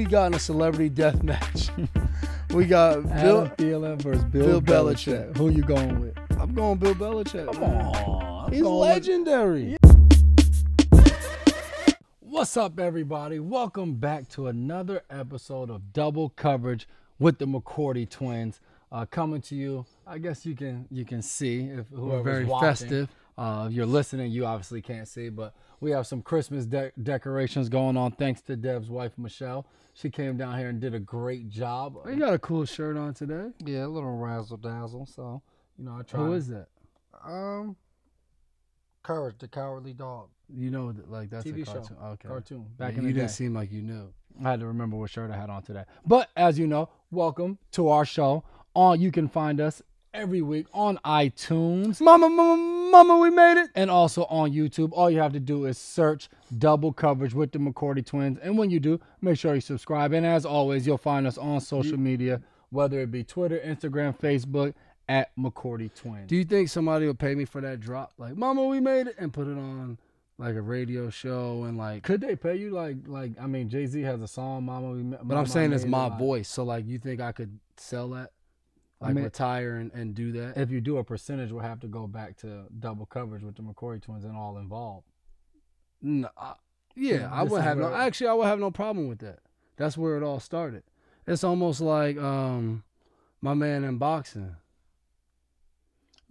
got in a celebrity death match. We got Thielen versus Bill Belichick. Who you going with? I'm going Bill Belichick. Come on. He's legendary. What's up, everybody? Welcome back to another episode of Double Coverage with the McCarthy twins. Coming to you, I guess you can see if whoever's very watching. festive. If you're listening, you obviously can't see, but we have some Christmas decorations going on thanks to Dev's wife, Michelle. She came down here and did a great job. You got a cool shirt on today. Yeah, a little razzle-dazzle, so, I try. Who is that? Courage, the Cowardly Dog. You know, like that's TV a cartoon. show. Okay. Cartoon. Back in you the didn't day. seem like you knew. I had to remember what shirt I had on today. But as you know, welcome to our show. You can find us every week on iTunes. Mama, we made it. And also on YouTube. All you have to do is search Double Coverage with the McCarthy twins. And when you do, make sure you subscribe. And as always, you'll find us on social media, whether it be Twitter, Instagram, Facebook, at McCarthy twins. Do you think somebody will pay me for that drop? Like, Mama, we made it, and put it on like a radio show and like. Could they pay you like I mean, Jay-Z has a song, Mama, we made it. But I'm saying it's my voice. So like, you think I could sell that? Like, retire and do that? If you do, a percentage will have to go back to Double Coverage with the McCarthy twins and all involved. No, I would have no. Actually, I would have no problem with that. That's where it all started. It's almost like my man in boxing.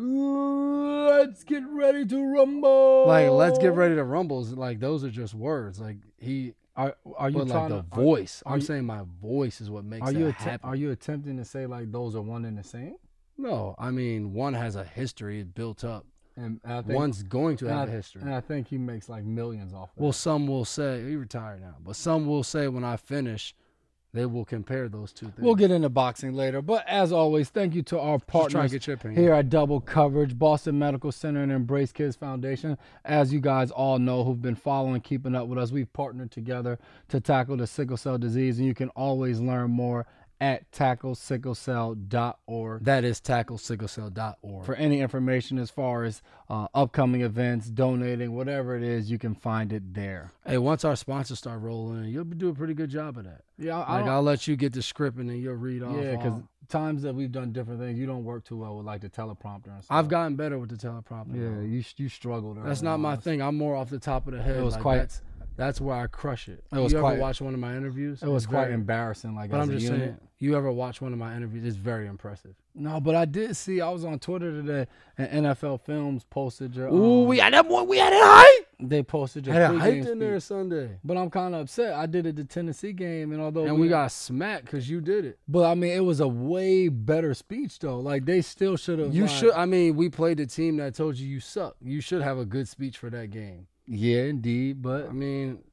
Let's get ready to rumble. Like, let's get ready to rumble. Like, those are just words. Like, are you trying like the voice? I'm saying my voice is what makes it happen. Are you attempting to say like those are one and the same? No, I mean one has a history built up, and I think, one's going to have a history. And I think he makes like millions off that. Well, some will say he retired now, but some will say when I finish, they will compare those two things. We'll get into boxing later, but as always, thank you to our partners here at Double Coverage, Boston Medical Center and Embrace Kids Foundation. As you guys all know who've been following, keeping up with us, we've partnered together to tackle the sickle cell disease, and you can always learn more at tacklesicklecell.org. That is tacklesicklecell.org. For any information as far as upcoming events, donating, whatever it is, you can find it there. Hey, once our sponsors start rolling in, you'll do a pretty good job of that. Yeah, I'll let you get the script and then you'll read off. Yeah, because times that we've done different things, you don't work too well with like the teleprompter and stuff. I've gotten better with the teleprompter. Yeah, you struggled. That's not my thing. I'm more off the top of the head. It was That's where I crush it. You ever watch one of my interviews? It was quite embarrassing. Like, but I'm just saying, you ever watch one of my interviews? It's very impressive. No, but I did see. I was on Twitter today, and NFL Films posted your. We had that one. We had it hype. They posted your. I had it hyped in there Sunday. But I'm kind of upset. I did it the Tennessee game, and we got smacked because you did it. But I mean, it was a way better speech though. Like, they still should have. I mean, we played the team that told you suck. You should have a good speech for that game. Yeah, indeed. But I mean,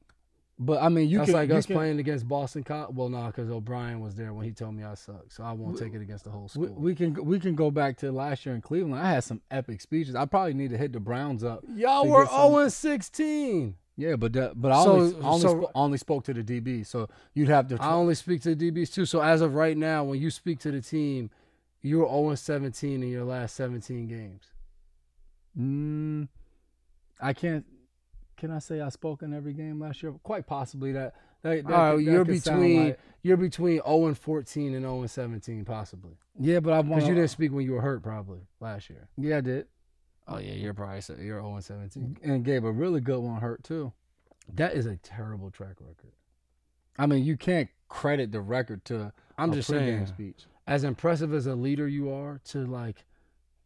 that's like us playing against Boston College. Well, no, because O'Brien was there when he told me I suck, so I won't take it against the whole school. We can go back to last year in Cleveland. I had some epic speeches. I probably need to hit the Browns up. Y'all were 0-16. Yeah, but I only spoke to the DB, so you'd have to. I only speak to the DBs too. So as of right now, when you speak to the team, you were 0-17 in your last 17 games. I can't. Can I say I spoke in every game last year? Quite possibly that you're between 0-14 and 0-17 possibly. Yeah, but because you didn't speak when you were hurt probably last year. Yeah, I did. Oh yeah, you're 0-17 and gave a really good one hurt too. That is a terrible track record. I mean, you can't credit the record to. I'm just saying, speech. As impressive as a leader you are to like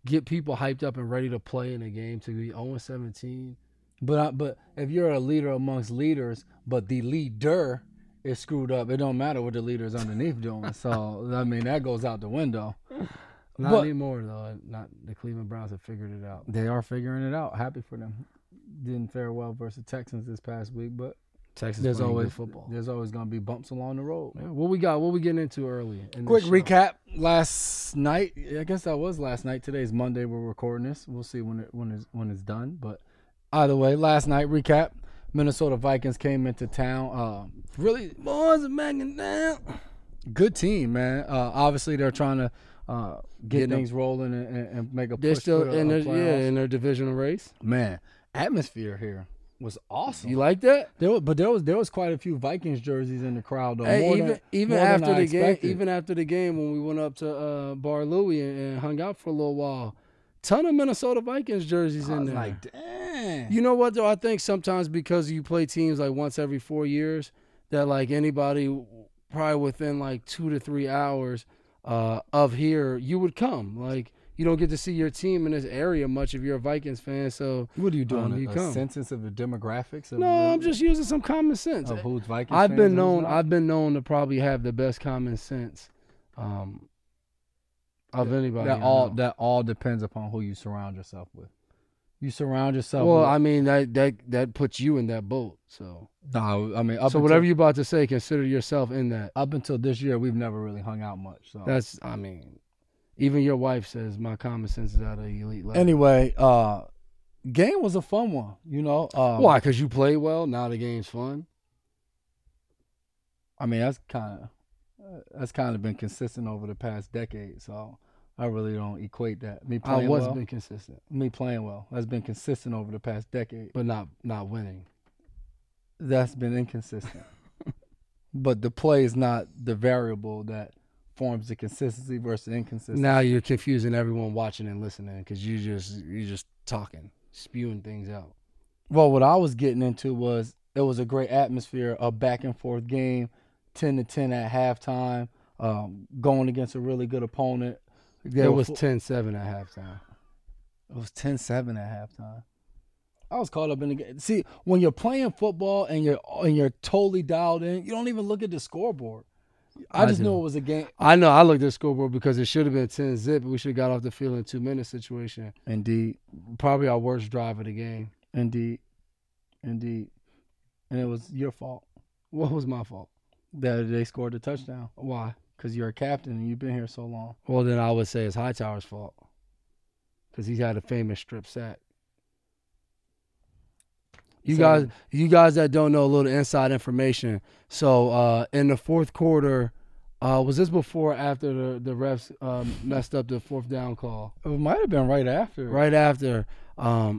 get people hyped up and ready to play in a game, to be 0-17. But if you're a leader amongst leaders, but the leader is screwed up, it don't matter what the leader's underneath doing. So I mean, that goes out the window. Not anymore though. Not the Cleveland Browns have figured it out. They are figuring it out. Happy for them. Didn't fare well versus Texans this past week, but Texas there's always football. There's always gonna be bumps along the road. Yeah, what we got? What we getting into early? Quick recap. Last night, I guess that was last night. Today's Monday. We're recording this. We'll see when it's done, but. Either way, last night, recap, Minnesota Vikings came into town. Really, boys are banging down. Good team, man. Obviously, they're trying to get things rolling and make a push. They're still in their divisional race. Man, atmosphere here. was awesome. You like that? There was quite a few Vikings jerseys in the crowd though. Hey, even after the game when we went up to Bar Louie and hung out for a little while, ton of Minnesota Vikings jerseys in there. Like, damn. You know what though? I think sometimes because you play teams like once every 4 years, that like anybody probably within like 2 to 3 hours of here, you would come. Like you don't get to see your team in this area much if you're a Vikings fan. So what are you doing? You come. Census of the demographics? No, I'm just using some common sense. Of who's Vikings I've been fans known to probably have the best common sense of anybody. That all depends upon who you surround yourself with. You surround yourself. Well, I mean that puts you in that boat. So no, I mean whatever you're about to say, consider yourself in that. Up until this year, we've never really hung out much. So even your wife says my common sense is at an elite level. Anyway, game was a fun one. You know why? Because you played well. Now the game's fun. I mean that's kind of been consistent over the past decade. So. I really don't equate that. Me playing well. Been consistent. Me playing well. That's been consistent over the past decade. But not winning. That's been inconsistent. But the play is not the variable that forms the consistency versus inconsistency. Now you're confusing everyone watching and listening because you're just talking, spewing things out. Well, what I was getting into was it was a great atmosphere, a back and forth game, 10-10 at halftime, going against a really good opponent. It was 10-7 at halftime. It was 10-7 at halftime. I was caught up in the game. See, when you're playing football and you're totally dialed in, you don't even look at the scoreboard. I just knew it was a game. I know. I looked at the scoreboard because it should have been 10-zip, but we should have got off the field in 2-minute situation. Indeed. Probably our worst drive of the game. Indeed. And it was your fault. What was my fault? That they scored the touchdown. Why? Because you're a captain and you've been here so long. Well, then I would say it's Hightower's fault. Because he's had a famous strip sack. You guys that don't know a little inside information. So in the fourth quarter, was this before or after the refs messed up the fourth down call? It might have been right after. Right after.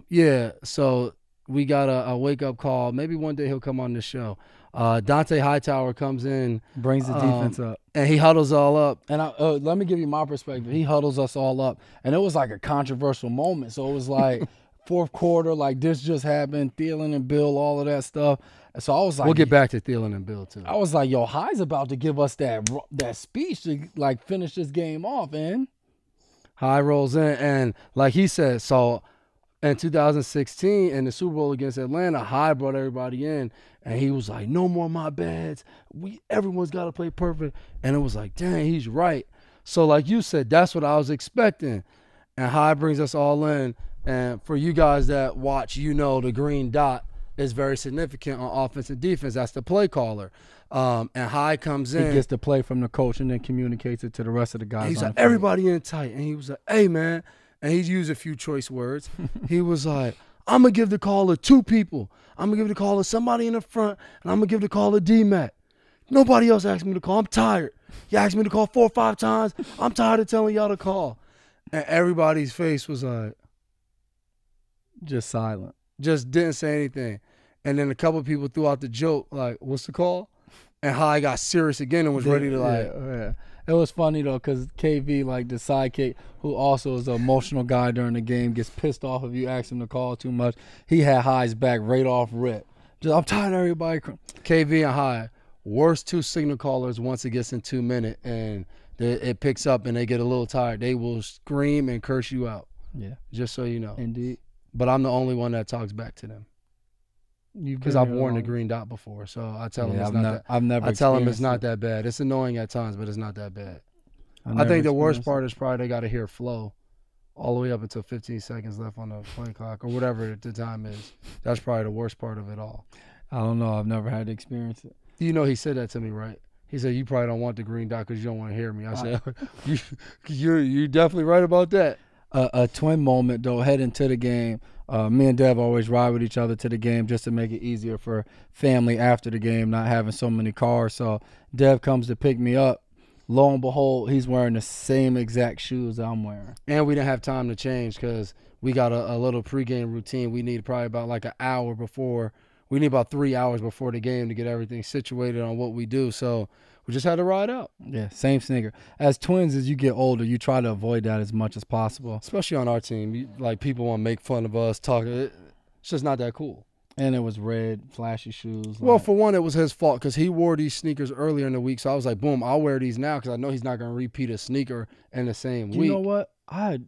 Yeah, so we got a wake-up call. Maybe one day he'll come on the show. Dante Hightower comes in. Brings the defense up. And he huddles all up. And let me give you my perspective. He huddles us all up. And it was like a controversial moment. So it was like fourth quarter, like this just happened, Thielen and Bill, all of that stuff. So I was like, we'll get back to Thielen and Bill too. I was like, yo, High's about to give us that speech to like finish this game off, man. High rolls in, and like he said, so in 2016 in the Super Bowl against Atlanta, High brought everybody in, and he was like, no more my bads. Everyone's got to play perfect. And it was like, dang, he's right. So like you said, that's what I was expecting. And High brings us all in. And for you guys that watch, you know the green dot is very significant on offense and defense. That's the play caller. And High comes in. He gets the play from the coach and then communicates it to the rest of the guys. He's like, everybody in tight. And he was like, hey, man. And he's used a few choice words. He was like, I'm going to give the call to two people. I'm going to give the call to somebody in the front, and I'm going to give the call to D-Mac. Nobody else asked me to call. I'm tired. You asked me to call 4 or 5 times. I'm tired of telling y'all to call. And everybody's face was like, just silent. Just didn't say anything. And then a couple of people threw out the joke, like, what's the call? And High got serious again and was ready to like. Yeah. It was funny, though, because KV, like the sidekick, who also is an emotional guy during the game, gets pissed off if you ask him to call too much. He had High's back right off rip. Just, I'm tired of everybody. KV and High, worst 2 signal callers once it gets in 2 minutes and it picks up and they get a little tired. They will scream and curse you out. Yeah. Just so you know. Indeed. But I'm the only one that talks back to them. Because I've worn the green dot before, so I tell them it's not that. I've never. I tell them it's not that bad. It's annoying at times, but it's not that bad. I think the worst part is probably they got to hear flow all the way up until 15 seconds left on the play clock or whatever the time is. That's probably the worst part of it all. I don't know. I've never had to experience it. You know, he said that to me, right? He said, you probably don't want the green dot because you don't want to hear me. I said, you're definitely right about that. A twin moment, though, heading to the game. Me and Dev always ride with each other to the game just to make it easier for family after the game, not having so many cars. So Dev comes to pick me up. Lo and behold, he's wearing the same exact shoes I'm wearing. And we didn't have time to change because we got a little pregame routine. We need probably about like an hour before. We need about 3 hours before the game to get everything situated on what we do. So we just had to ride out. Yeah, same sneaker. As twins, as you get older, you try to avoid that as much as possible. Especially on our team. Like, people want to make fun of us, talk. It's just not that cool. And it was red, flashy shoes. Well, for one, it was his fault because he wore these sneakers earlier in the week. So I was like, boom, I'll wear these now because I know he's not going to repeat a sneaker in the same week. You know what? I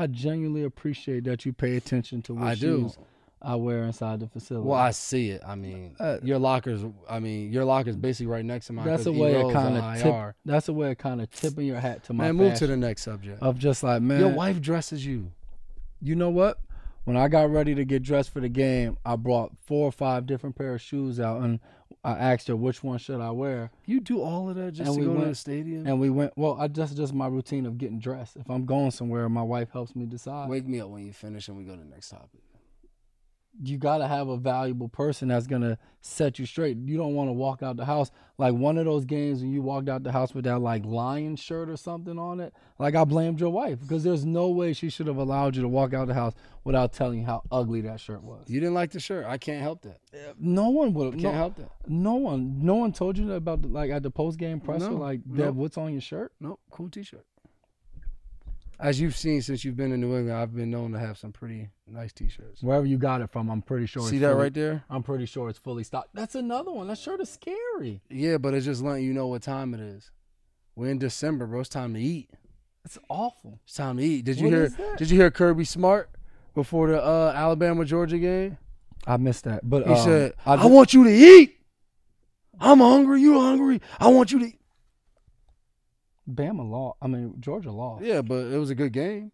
genuinely appreciate that you pay attention to what shoes I wear inside the facility. Well, I see it. I mean, your locker's basically right next to mine. That's a way of kind of That's a way of kind of tipping your hat to my man. Move to the next subject. Of just like, man, your wife dresses you. You know what? When I got ready to get dressed for the game, I brought 4 or 5 different pair of shoes out, and I asked her which one should I wear. You do all of that just to go to the stadium? And we went. Well, just my routine of getting dressed. If I'm going somewhere, my wife helps me decide. Wake me up when you finish, and we go to the next topic. You got to have a valuable person that's going to set you straight. You don't want to walk out the house. Like one of those games when you walked out the house with that like lion shirt or something on it. Like I blamed your wife because there's no way she should have allowed you to walk out the house without telling you how ugly that shirt was. You didn't like the shirt. I can't help that. No one would have. Can't help that. No one told you about like at the post game presser Deb, what's on your shirt? Nope. Cool t-shirt. As you've seen since you've been in New England, I've been known to have some pretty nice T-shirts. Wherever you got it from, I'm pretty sure. See that right there? I'm pretty sure it's fully stocked. That's another one. That shirt is scary. Yeah, but it's just letting you know what time it is. We're in December, bro. It's time to eat. It's awful. It's time to eat. Did you hear Kirby Smart before the Alabama-Georgia game? I missed that. But he said, I want you to eat. I'm hungry. You hungry. I want you to eat. Bama lost. I mean, Georgia lost. Yeah, but it was a good game.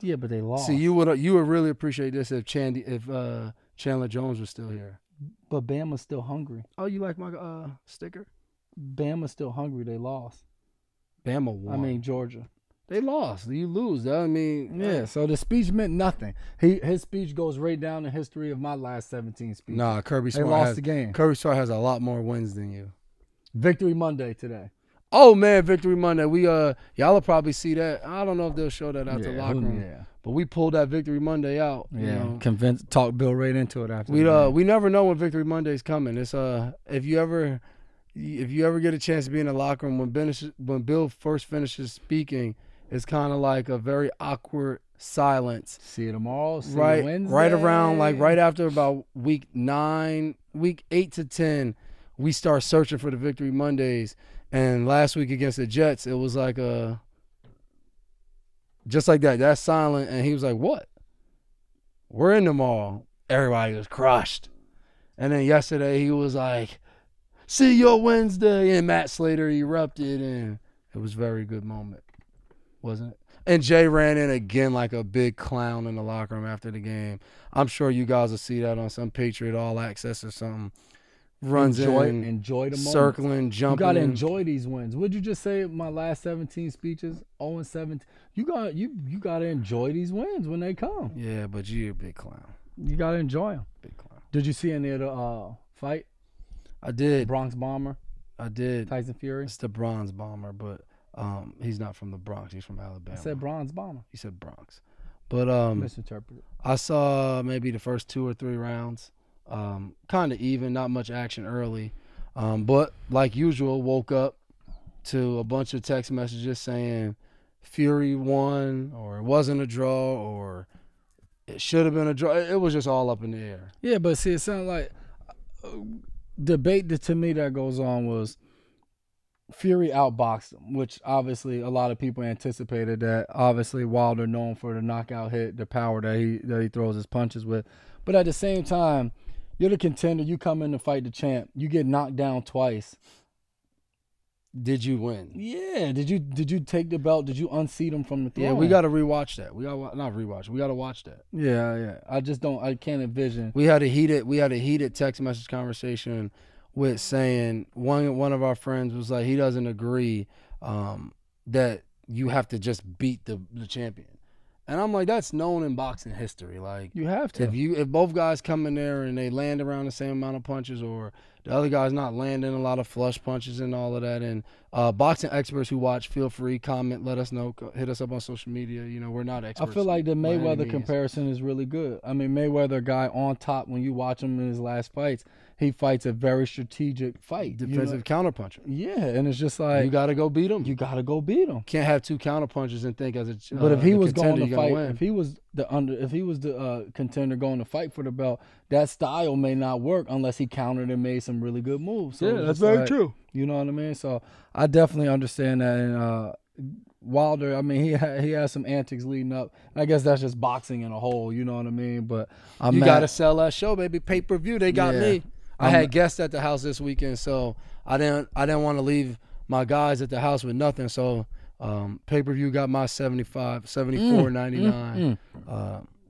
Yeah, but they lost. See, you would really appreciate this if Chandler Jones was still here. But Bama's still hungry. Oh, you like my sticker? Bama's still hungry. They lost. Bama won. I mean, Georgia. They lost. You lose. I mean, yeah. So the speech meant nothing. His speech goes right down the history of my last 17 speeches. Nah, Kirby Smart lost the game. Kirby Smart has a lot more wins than you. Victory Monday today. Oh man, Victory Monday. We y'all will probably see that. I don't know if they'll show that out the locker room. Yeah. But we pulled that Victory Monday out. Yeah. Talk Bill right into it after. We never know when Victory Monday's coming. It's if you ever get a chance to be in the locker room when Bill first finishes speaking, it's kind of like a very awkward silence. See you tomorrow. See you Wednesday. Right around right after about week 8 to 10, we start searching for the Victory Mondays. And last week against the Jets, it was like just like that. That's silent. And he was like, what? We're in tomorrow. Everybody was crushed. And then yesterday he was like, see you Wednesday. And Matt Slater erupted. And it was a very good moment, wasn't it? And Jay ran in again like a big clown in the locker room after the game. I'm sure you guys will see that on some Patriot All Access or something. Enjoy the moment. Circling, jumping. You gotta enjoy these wins. What'd you just say? My last 17 speeches, 0-17. You gotta enjoy these wins when they come. Yeah, but you're a big clown. You gotta enjoy them. Big clown. Did you see any of the fight? I did. Bronx Bomber. I did. Tyson Fury. It's the Bronze Bomber, but he's not from the Bronx. He's from Alabama. I said Bronze Bomber. He said Bronx, but misinterpreted. I saw maybe the first 2 or 3 rounds. Kind of even, not much action early, but like usual, woke up to a bunch of text messages saying Fury won, or it wasn't a draw, or it should have been a draw. It was just all up in the air. Yeah, but see, it sounded like debate that to me that goes on was Fury outboxed him, which obviously a lot of people anticipated that. Obviously, Wilder known for the knockout hit, the power that he throws his punches with, but at the same time, you're the contender. You come in to fight the champ. You get knocked down twice. Did you win? Yeah. Did you take the belt? Did you unseat him from the throne? Yeah, we got to rewatch that. We got not rewatch. We got to watch that. Yeah. I can't envision. We had a heated text message conversation with saying one of our friends was like he doesn't agree that you have to just beat the champion. And I'm like, that's known in boxing history. Like you have to. If both guys come in there and they land around the same amount of punches, or the other guy's not landing a lot of flush punches and all of that. And boxing experts who watch, feel free, comment, let us know, hit us up on social media. You know, we're not experts. I feel like the Mayweather comparison is really good. I mean, Mayweather guy on top, when you watch him in his last fights, he fights a very strategic fight. Defensive counterpuncher. Yeah, and it's just like, you got to go beat him. You got to go beat him. Can't have 2 counterpunches and think as a But if he was going to fight, if he was the contender going to fight for the belt, that style may not work unless he countered and made some really good moves. So that's very true. You know what I mean? So I definitely understand that. And Wilder, I mean, he has some antics leading up. I guess that's just boxing in a whole. You know what I mean? But you got to sell that show, baby. Pay-per-view. They got me. I had guests at the house this weekend, so I didn't want to leave my guys at the house with nothing. So pay-per-view got my $74.99.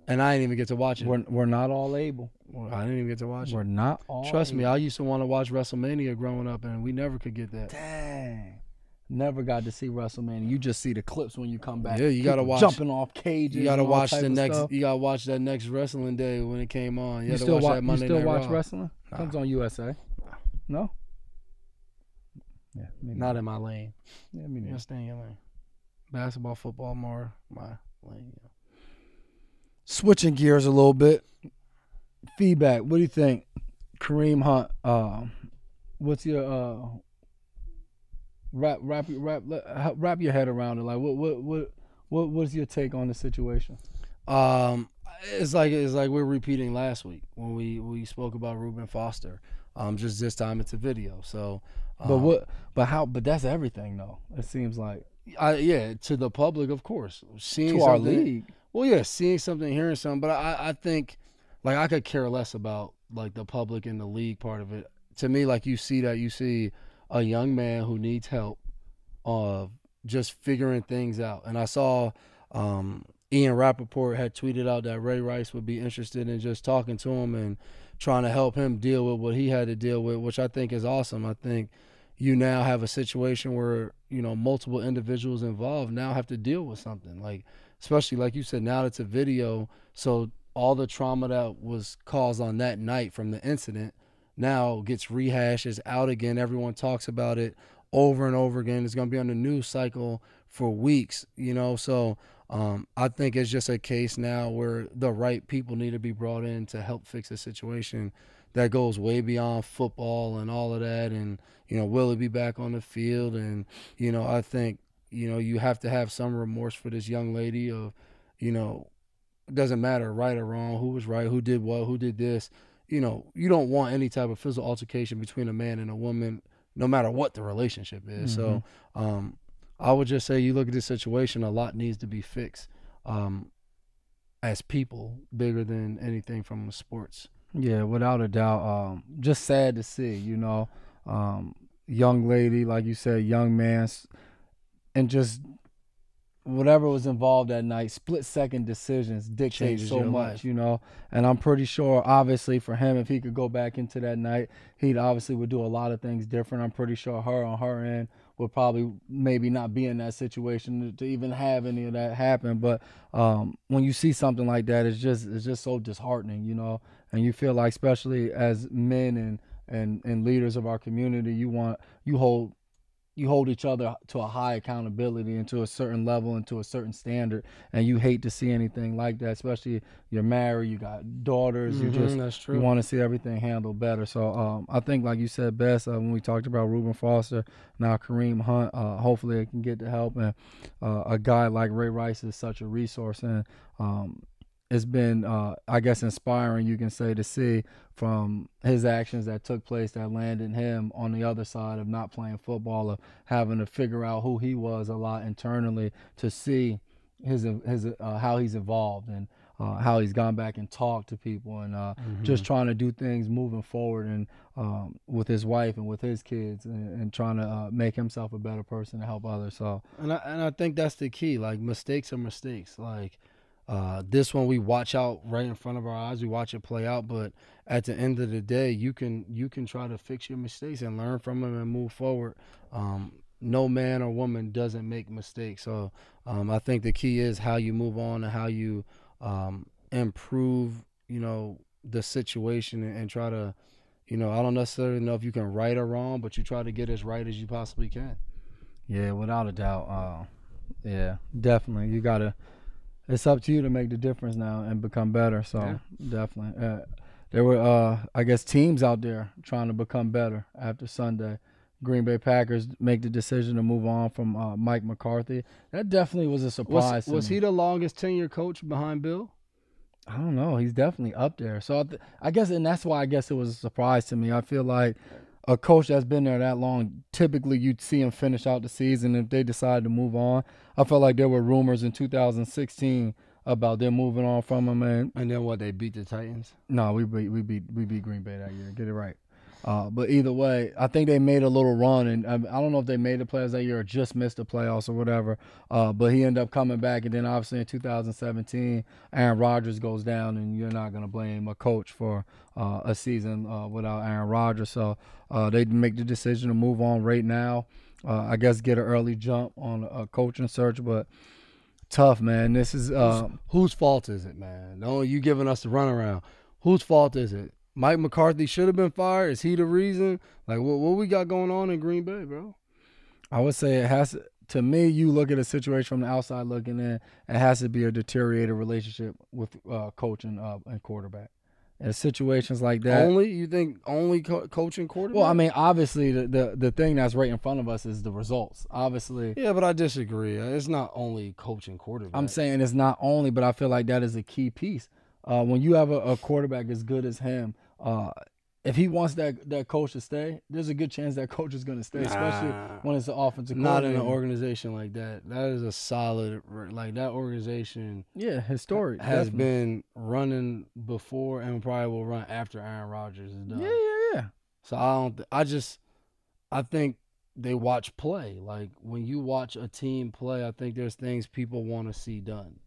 And I didn't even get to watch it. We're not all able. I didn't even get to watch it. We're not all Trust me, I used to want to watch WrestleMania growing up, and we never could get that. Dang. Never got to see WrestleMania. You just see the clips when you come back. Yeah, you gotta watch jumping off cages. You gotta watch the next. Stuff. You gotta watch that next wrestling day when it came on. You still watch Raw. wrestling? Nah. Comes on USA. No. Yeah, not in my lane. Yeah, me neither. Stay in your lane. Basketball, football, more my lane. Yeah. Switching gears a little bit. Feedback. What do you think, Kareem Hunt? What's your wrap your head around it? Like, what's your take on the situation? It's like we're repeating last week when we spoke about Reuben Foster. Just this time it's a video. So, but that's everything though. It seems like. To the public, of course. Seeing to our league. Well, yeah, seeing something, hearing something, but I think, like, I could care less about, like, the public and the league part of it. To me, like, you see a young man who needs help just figuring things out. And I saw Ian Rappaport had tweeted out that Ray Rice would be interested in just talking to him and trying to help him deal with what he had to deal with, which I think is awesome. I think you now have a situation where, you know, multiple individuals involved now have to deal with something. Like, especially like you said, now it's a video, so all the trauma that was caused on that night from the incident now gets rehashed, is out again. Everyone talks about it over and over again. It's going to be on the news cycle for weeks, you know. So I think it's just a case now where the right people need to be brought in to help fix the situation that goes way beyond football and all of that. And, you know, will he be back on the field? And, you know, I think, you know, you have to have some remorse for this young lady of, you know, it doesn't matter right or wrong, who was right, who did what, who did this. You know, you don't want any type of physical altercation between a man and a woman, no matter what the relationship is. Mm-hmm. So I would just say you look at this situation, a lot needs to be fixed as people, bigger than anything from sports. Yeah, without a doubt. Just sad to see, you know, young lady, like you said, young man, and just whatever was involved that night, split-second decisions dictate so much, life. You know. And I'm pretty sure, obviously, for him, if he could go back into that night, he'd obviously would do a lot of things different. I'm pretty sure her on her end would probably maybe not be in that situation to even have any of that happen. But when you see something like that, it's just so disheartening, you know. And you feel like, especially as men and leaders of our community, you hold each other to a high accountability and to a certain level and to a certain standard, and you hate to see anything like that, especially you're married, you got daughters, that's true. You want to see everything handled better. So I think, like you said best, when we talked about Reuben Foster, now Kareem Hunt, hopefully it can get the help, and a guy like Ray Rice is such a resource, and it's been, I guess, inspiring, you can say, to see from his actions that took place that landed him on the other side of not playing football, of having to figure out who he was a lot internally, to see his how he's evolved and how he's gone back and talked to people and just trying to do things moving forward and with his wife and with his kids and trying to make himself a better person to help others. So and I think that's the key. Like, mistakes are mistakes. Like, this one we watch out right in front of our eyes. We watch it play out, but at the end of the day, you can try to fix your mistakes and learn from them and move forward. No man or woman doesn't make mistakes. So I think the key is how you move on and how you improve, you know, the situation and try to, I don't necessarily know if you can right or wrong, but you try to get as right as you possibly can. Yeah, without a doubt. Yeah, definitely. You got to – it's up to you to make the difference now and become better. So, definitely. There were, I guess, teams out there trying to become better after Sunday. Green Bay Packers make the decision to move on from Mike McCarthy. That definitely was a surprise. Was he the longest tenure coach behind Bill? I don't know. He's definitely up there. So I guess, and that's why I guess it was a surprise to me. I feel like a coach that's been there that long, typically you'd see him finish out the season if they decide to move on. I felt like there were rumors in 2016 about them moving on from him, and then what, they beat the Titans? No, we beat Green Bay that year. Get it right. But either way, I think they made a little run, and I don't know if they made the playoffs that year or just missed the playoffs or whatever. But he ended up coming back, and then obviously in 2017, Aaron Rodgers goes down, and you're not going to blame a coach for a season without Aaron Rodgers. So they make the decision to move on right now. I guess get an early jump on a coaching search, but tough, man. This is whose fault is it, man? No, you giving us the runaround. Whose fault is it? Mike McCarthy should have been fired. Is he the reason? Like, what we got going on in Green Bay, bro? I would say it has to me, you look at a situation from the outside looking in, it has to be a deteriorated relationship with coaching and quarterback. In situations like that. You think only coaching quarterback? Well, I mean, obviously, the thing that's right in front of us is the results. Obviously. Yeah, but I disagree. It's not only coaching quarterback. I'm saying it's not only, but I feel like that is a key piece. When you have a quarterback as good as him, if he wants that coach to stay, there's a good chance that coach is going to stay, especially when it's an offensive coordinator. Not in an organization like that. That is a solid, like that organization. Yeah, historic. Has been running before and probably will run after Aaron Rodgers is done. Yeah. So I think they watch play. Like when you watch a team play, I think there's things people want to see done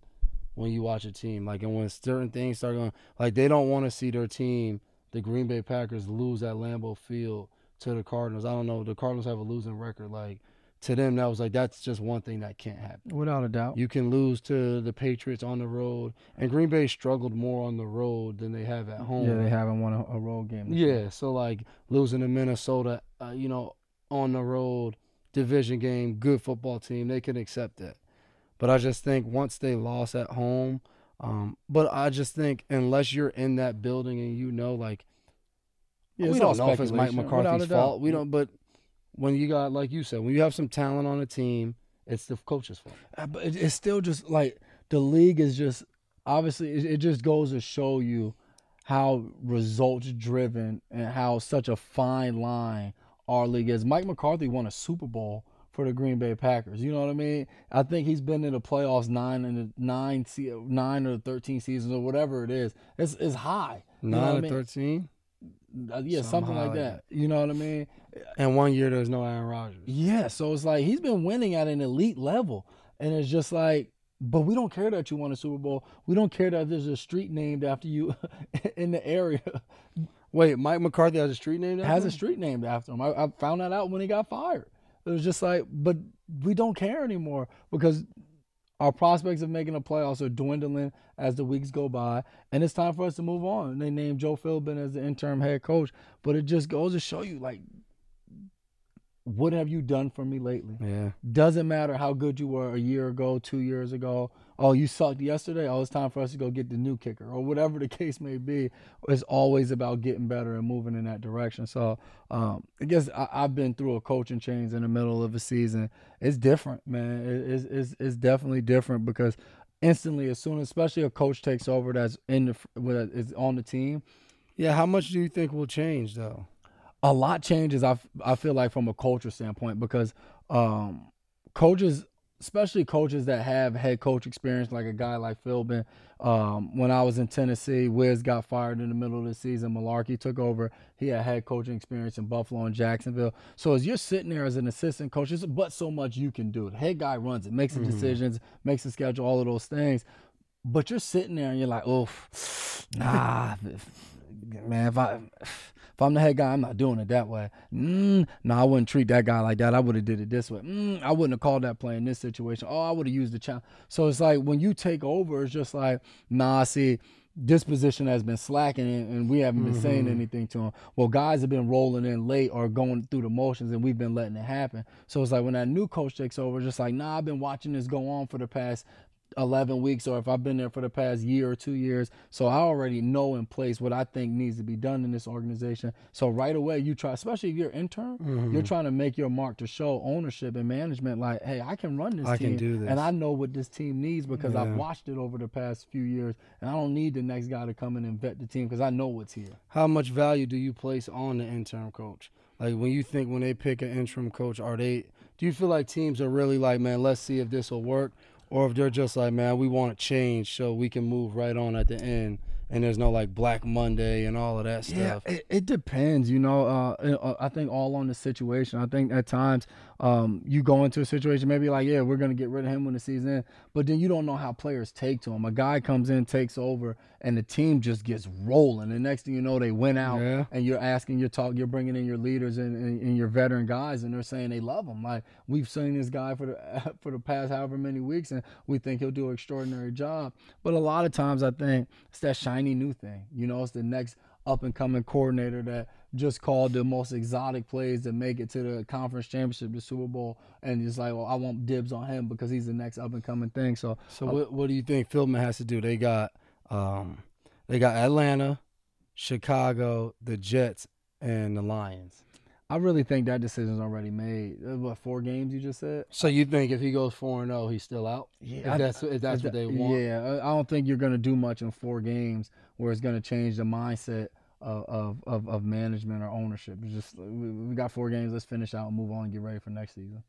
when you watch a team. Like, and when certain things start going, like they don't want to see their team, the Green Bay Packers, lose at Lambeau Field to the Cardinals. I don't know. The Cardinals have a losing record. Like, to them, that was like, that's just one thing that can't happen. Without a doubt. You can lose to the Patriots on the road. And Green Bay struggled more on the road than they have at home. Yeah, they haven't won a road game. Yeah, so like losing to Minnesota, on the road, division game, good football team, they can accept that. But I just think once they lost at home, but I just think unless you're in that building and like, we don't know if it's Mike McCarthy's fault. We don't. But when you got, like you said, when you have some talent on a team, it's the coach's fault. But it's still just like the league is just obviously it just goes to show you how results driven and how such a fine line our league is. Mike McCarthy won a Super Bowl for the Green Bay Packers. You know what I mean? I think he's been in the playoffs 9 or 13 seasons or whatever it is. It's high. 9 or 13? Yeah, something like that. You know what I mean? And 1 year there's no Aaron Rodgers. Yeah, so it's like he's been winning at an elite level. And it's just like, but we don't care that you won a Super Bowl. We don't care that there's a street named after you in the area. Wait, Mike McCarthy has a street named after him? Has a street named after him. I found that out when he got fired. It was just like, but we don't care anymore because our prospects of making the playoffs are dwindling as the weeks go by, and it's time for us to move on. And they named Joe Philbin as the interim head coach, but it just goes to show you, like, what have you done for me lately? Yeah. Doesn't matter how good you were a year ago, 2 years ago. Oh, you sucked yesterday? Oh, it's time for us to go get the new kicker or whatever the case may be. It's always about getting better and moving in that direction. So I guess I've been through a coaching change in the middle of a season. It's different, man. It's definitely different because instantly, as soon, especially a coach takes over that's is on the team. Yeah, how much do you think will change though? A lot changes, I feel like, from a culture standpoint because coaches, especially coaches that have head coach experience, like a guy like Philbin. When I was in Tennessee, Wiz got fired in the middle of the season. Malarkey took over. He had head coaching experience in Buffalo and Jacksonville. So as you're sitting there as an assistant coach, there's but so much you can do. The head guy runs it, makes the decisions, makes the schedule, all of those things. But you're sitting there and you're like, nah, man, if I'm the head guy, I'm not doing it that way. No, I wouldn't treat that guy like that. I would have did it this way. I wouldn't have called that play in this situation. Oh, I would have used the challenge. So it's like when you take over, it's just like, nah, see, disposition has been slacking and we haven't been saying anything to him. Well, guys have been rolling in late or going through the motions and we've been letting it happen. So it's like when that new coach takes over, just like, nah, I've been watching this go on for the past 11 weeks, or if I've been there for the past year or 2 years, so I already know in place what I think needs to be done in this organization. So right away you try, especially if you're intern, you're trying to make your mark to show ownership and management like, hey, I can run this team, can do this, and I know what this team needs because I've watched it over the past few years, and I don't need the next guy to come in and vet the team because I know what's here. How much value do you place on the interim coach? Like when they pick an interim coach, do you feel like teams are really like, man, let's see if this will work? Or if they're just like, man, we want to change so we can move right on at the end, and there's no like Black Monday and all of that stuff. Yeah, it depends, you know. I think all on the situation. I think at times you go into a situation maybe like, yeah, we're going to get rid of him when the season ends, but then you don't know how players take to him. A guy comes in, takes over, and the team just gets rolling. The next thing you know, they win out, and you're bringing in your leaders and your veteran guys, and they're saying they love him. Like, we've seen this guy for the past however many weeks, and we think he'll do an extraordinary job. But a lot of times I think it's that shiny new thing. You know, it's the next up-and-coming coordinator that just called the most exotic plays to make it to the conference championship, the Super Bowl, and just like, well, I want dibs on him because he's the next up-and-coming thing. So what do you think Philman has to do? They got Atlanta, Chicago, the Jets, and the Lions. I really think that decision's already made. What, 4 games you just said? So you think if he goes 4-0, he's still out? Yeah, if that's what they want. Yeah, I don't think you're going to do much in 4 games where it's going to change the mindset of management or ownership. It's just, we got 4 games. Let's finish out and move on and get ready for next season.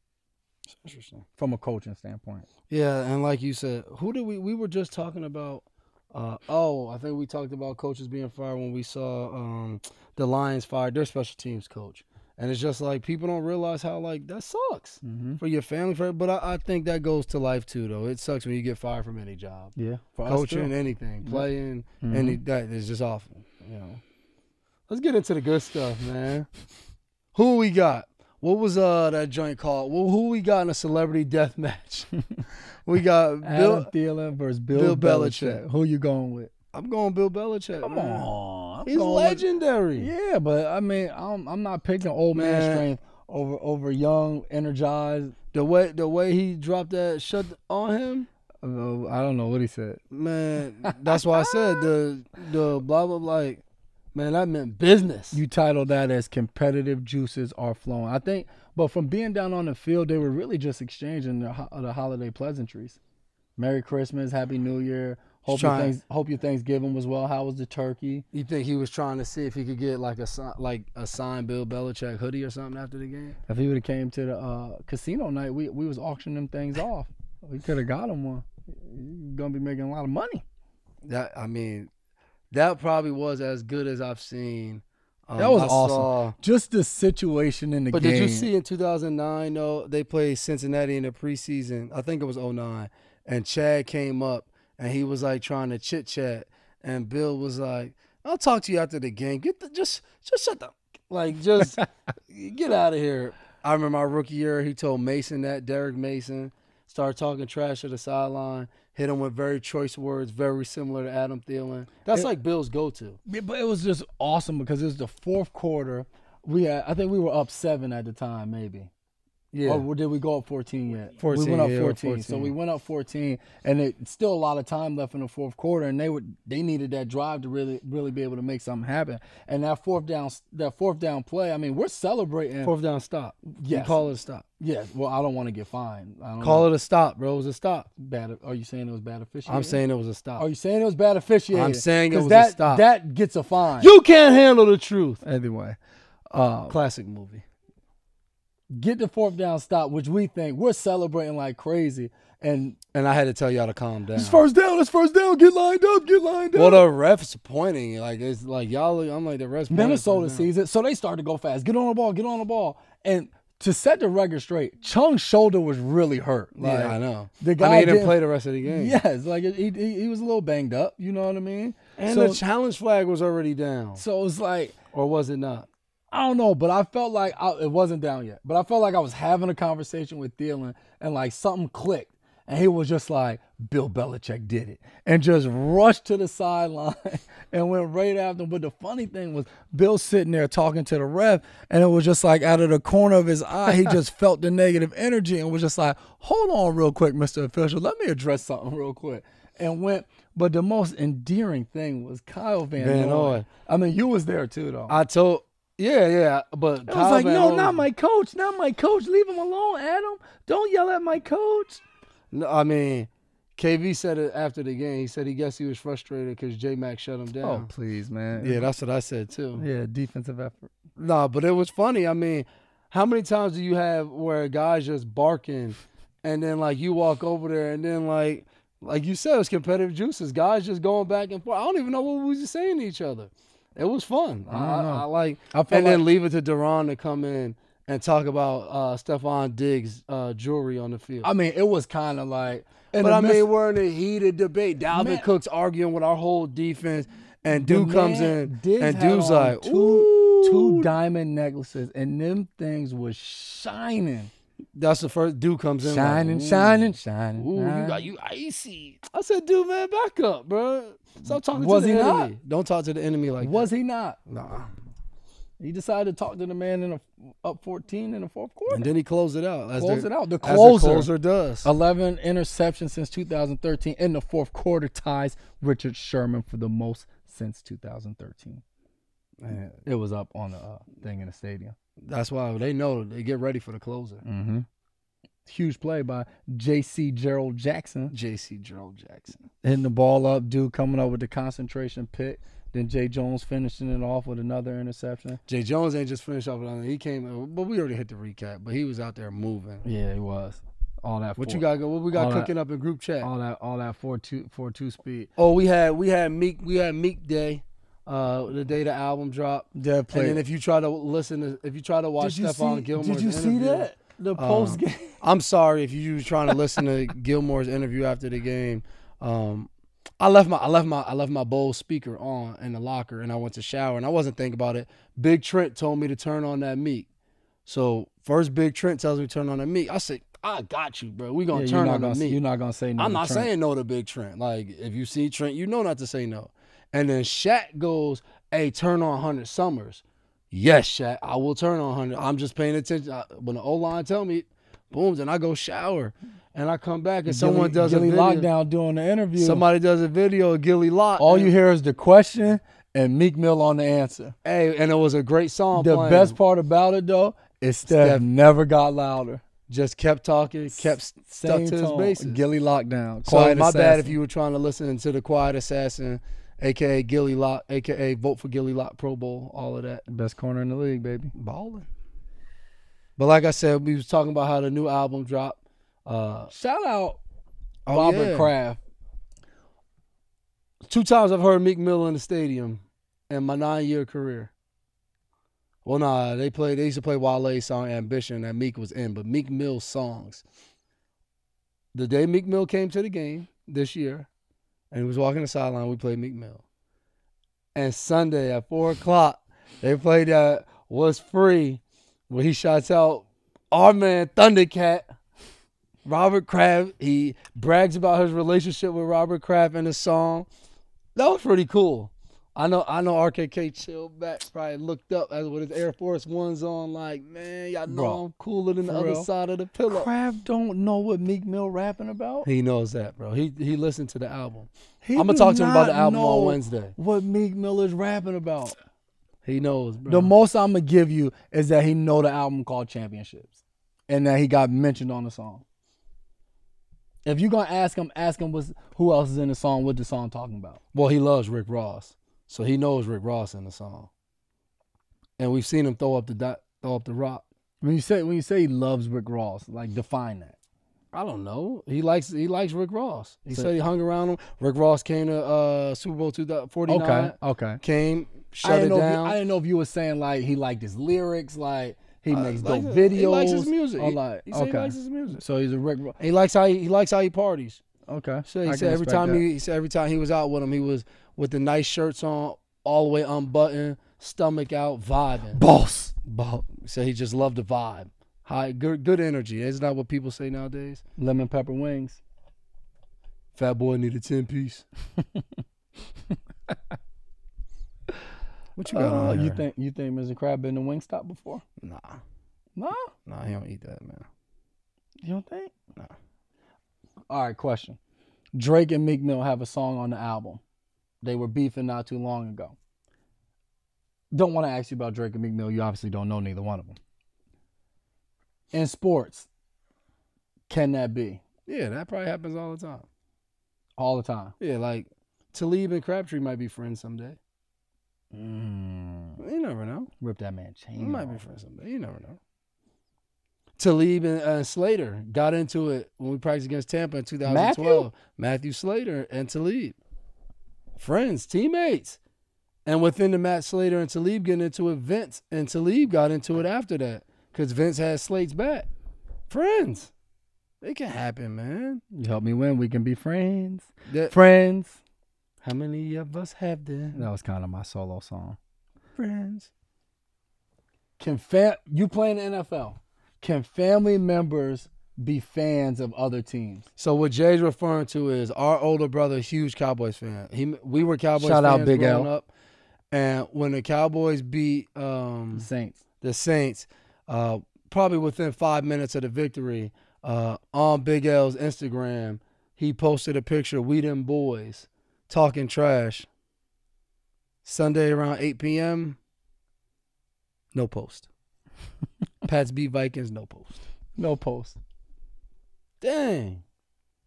It's interesting from a coaching standpoint. Yeah, and like you said, we were just talking about. I think we talked about coaches being fired when we saw the Lions fired their special teams coach. And it's just like people don't realize how like that sucks for your family. But I think that goes to life too, though. It sucks when you get fired from any job. Yeah, for coaching, anything, playing, that is just awful. You know. Let's get into the good stuff, man. Who we got? What was that joint called? Well, who we got in a celebrity death match? We got Adam Thielen versus Bill Belichick. Who you going with? I'm going Bill Belichick. Come on, he's legendary. Yeah, but I mean, I'm not picking old man strength over young, energized. The way he dropped that shut on him. I don't know what he said. Man, that's why I said the blah blah like. Man, that meant business. You titled that as competitive juices are flowing. I think, but from being down on the field, they were really just exchanging the holiday pleasantries. Merry Christmas, Happy New Year. Hope your Thanksgiving was well. How was the turkey? You think he was trying to see if he could get like a signed Bill Belichick hoodie or something after the game? If he would have came to the casino night, we was auctioning them things off. We could have got him one. You're gonna be making a lot of money. That probably was as good as I've seen. That was awesome. Just the situation in the game. But did you see in 2009, though, they played Cincinnati in the preseason? I think it was 2009. And Chad came up, and he was, like, trying to chit-chat. And Bill was like, I'll talk to you after the game. Just shut the – like, just get out of here. I remember my rookie year, he told Mason that, Derek Mason, started talking trash at the sideline. Hit him with very choice words, very similar to Adam Thielen. That's like Bill's go-to. Yeah, but it was just awesome because it was the fourth quarter. I think we were up 7 at the time, maybe. Yeah. Or did we go up 14 yet? 14. We went up 14. So we went up 14, and it's still a lot of time left in the fourth quarter, and they needed that drive to really be able to make something happen. And that fourth down play, I mean, we're celebrating. Fourth down stop. Yes. You call it a stop. Yeah. Well, I don't want to get fined. Call it a stop, bro. It was a stop. Bad. Are you saying it was bad officiating? I'm saying it was a stop. Are you saying it was bad officiating? I'm saying it was a stop. That gets a fine. You can't handle the truth. Anyway. Classic movie. Get the fourth down stop, which we think we're celebrating like crazy. And I had to tell y'all to calm down. It's first down. Get lined up. Well, the ref's pointing. Like, it's like y'all, I'm like, the ref's pointing. Minnesota sees it, so they start to go fast. Get on the ball. And to set the record straight, Chung's shoulder was really hurt. Like, yeah, I know. The guy he didn't play the rest of the game. Yes, like he was a little banged up. You know what I mean? And the challenge flag was already down. So it's like, or was it not? I don't know, but I felt like it wasn't down yet. But I felt like I was having a conversation with Thielen, and like something clicked. And he was just like, Bill Belichick did it. And just rushed to the sideline and went right after him. But the funny thing was, Bill sitting there talking to the ref, and it was just like out of the corner of his eye, he just felt the negative energy and was just like, hold on real quick, Mr. Official. Let me address something real quick. And went. But the most endearing thing was Kyle Van Noy. I mean, you was there too, though. Yeah, but it was like, no, not my coach, leave him alone, Adam. Don't yell at my coach. No, I mean, KV said it after the game. He said he guessed he was frustrated because J-Mac shut him down. Oh, please, man. Yeah, that's what I said too. Yeah, defensive effort. No, but it was funny. I mean, how many times do you have where a guy's just barking and then, like, you walk over there and then, like you said, it was competitive juices. Guys just going back and forth. I don't even know what we was saying to each other. It was fun. Then leave it to Duran to come in and talk about Stephon Diggs' jewelry on the field. I mean, it was kind of like. We're in a heated debate. Dalvin Cook's arguing with our whole defense, and dude comes in, and dude's like, two diamond necklaces, and them things was shining. That's the first dude comes in. Shining. Ooh, you icy. I said, dude, man, back up, bro. Stop talking to the enemy. Don't talk to the enemy like that. Was he not? Nah. He decided to talk to the man up 14 in the fourth quarter. And then he closed it out. The closer does. 11 interceptions since 2013 in the fourth quarter, ties Richard Sherman for the most since 2013. Man, it was up on the thing in the stadium. That's why they know they get ready for the closer. Mm-hmm. Huge play by J.C. Gerald Jackson. Hitting the ball up, dude coming up with the concentration pick. Then Jay Jones finishing it off with another interception. Jay Jones ain't just finished off with another. He came, but we already hit the recap. But he was out there moving. Yeah, he was. All that. What we got cooking up in group chat? All that 4-2 speed. Oh, we had Meek Day. The day the album dropped. And then if you try to watch Stephon Gilmore's interview. Did you see that? The post game. I'm sorry if you were trying to listen to Gilmore's interview after the game. I left my Bose speaker on in the locker and I went to shower and I wasn't thinking about it. Big Trent told me to turn on that Meek. So first Big Trent tells me to turn on that Meek. I said, I got you, bro. We gonna turn on the Meek. You're not gonna say no. I'm not saying no to Big Trent. Like if you see Trent, you know not to say no. And then Shaq goes, hey, turn on 100 Summers. Yes, Shaq, I will turn on 100. I'm just paying attention. When the O-line tell me, boom, then I go shower. And I come back and someone does a video. Lockdown doing the interview. Somebody does a video of Gilly Lock. All you hear is the question and Meek Mill on the answer. Hey, and it was a great song playing. The best part about it, though, is Steph never got louder. Just kept talking, kept stuck to his bases. Gilly Lockdown. So my bad if you were trying to listen to the Quiet Assassin, a.k.a. Gilly Lock, a.k.a. Vote for Gilly Lock Pro Bowl, all of that. Best corner in the league, baby. Balling. But like I said, we was talking about how the new album dropped. Shout out Robert Kraft. 2 times I've heard Meek Mill in the stadium in my 9-year career. Well, nah, they used to play Wale's song Ambition that Meek was in, but Meek Mill's songs. The day Meek Mill came to the game this year, and he was walking the sideline, we played Meek Mill. And Sunday at 4 o'clock, they played Was Free, where he shouts out our man Thundercat, Robert Kraft. He brags about his relationship with Robert Kraft in the song. That was pretty cool. I know RKK chilled back, probably looked up as with his Air Force Ones on, like, man, y'all know I'm cooler than the other side of the pillow. Kraft don't know what Meek Mill rapping about? He knows that, bro. He listened to the album. I'm going to talk to him about the album on Wednesday. What Meek Mill is rapping about. He knows, bro. The most I'm going to give you is that he know the album called Championships and that he got mentioned on the song. If you're going to ask him who else is in the song, what the song talking about. Well, he loves Rick Ross. So he knows Rick Ross in the song, and we've seen him throw up the rock. When you say he loves Rick Ross, like define that. I don't know. He likes Rick Ross. He said he hung around him. Rick Ross came to Super Bowl 49. Okay. Came, shut it down. I didn't know if you were saying like he liked his lyrics, like he makes dope videos. He likes his music. He likes his music. So he's a Rick Ross. He likes how he parties. Okay. So he said every time he was out with him, he was with the nice shirts on, all the way unbuttoned, stomach out, vibing. Boss. So he just loved the vibe. High, good energy. Isn't that what people say nowadays? Lemon pepper wings. Fat boy need a 10-piece. What you got on here? You think Mr. Crab been to Wingstop before? Nah. No? Nah, he don't eat that, man. You don't think? Nah. All right, question. Drake and Meek Mill have a song on the album. They were beefing not too long ago. Don't want to ask you about Drake and Meek Mill. You obviously don't know neither one of them. In sports, can that be? Yeah, that probably happens all the time. All the time? Yeah, like Talib and Crabtree might be friends someday. You never know. Rip that man chain. They might be friends someday. You never know. Talib and Slater got into it when we practiced against Tampa in 2012. Matthew Slater and Talib. Friends, teammates. And within the match, Slater and Talib getting into it, Vince and Talib got into it after that because Vince had Slate's back. Friends. It can happen, man. You help me win. We can be friends. Friends. How many of us have them? That was kind of my solo song. Friends. You play in the NFL. Can family members be fans of other teams? So what Jay's referring to is our older brother, huge Cowboys fan. We were Cowboys Shout fans out Big growing L. up. And when the Cowboys beat The Saints, probably within 5 minutes of the victory, on Big L's Instagram, he posted a picture of we them boys talking trash. Sunday around 8 p.m., no post. Pats beat Vikings, no post. No post. Dang.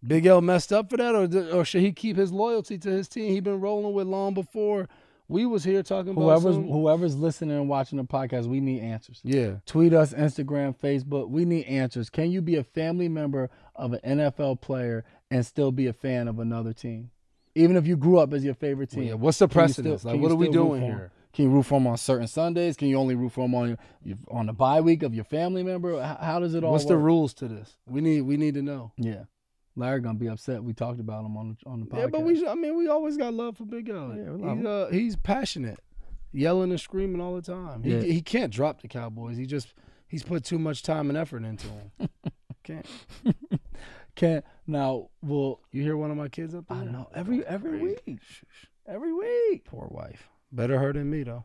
Big L messed up for that, or should he keep his loyalty to his team he been rolling with long before we was here talking about whoever's listening and watching the podcast, we need answers. Yeah. Tweet us, Instagram, Facebook. We need answers. Can you be a family member of an NFL player and still be a fan of another team? Even if you grew up as your favorite team. Yeah, what's the precedence? Like, what are we doing here? Can you root for them on certain Sundays? Can you only root for them on the bye week of your family member? How does it all What's work? the rules to this? We need to know. Yeah. Larry gonna be upset. We talked about him on the podcast. Yeah, but we always got love for Big L. Yeah, he's passionate, yelling and screaming all the time. He can't drop the Cowboys. He's put too much time and effort into them. Can't. Now, well, you hear one of my kids up there? I know. Every week. Every week. Poor wife. Better her than me, though.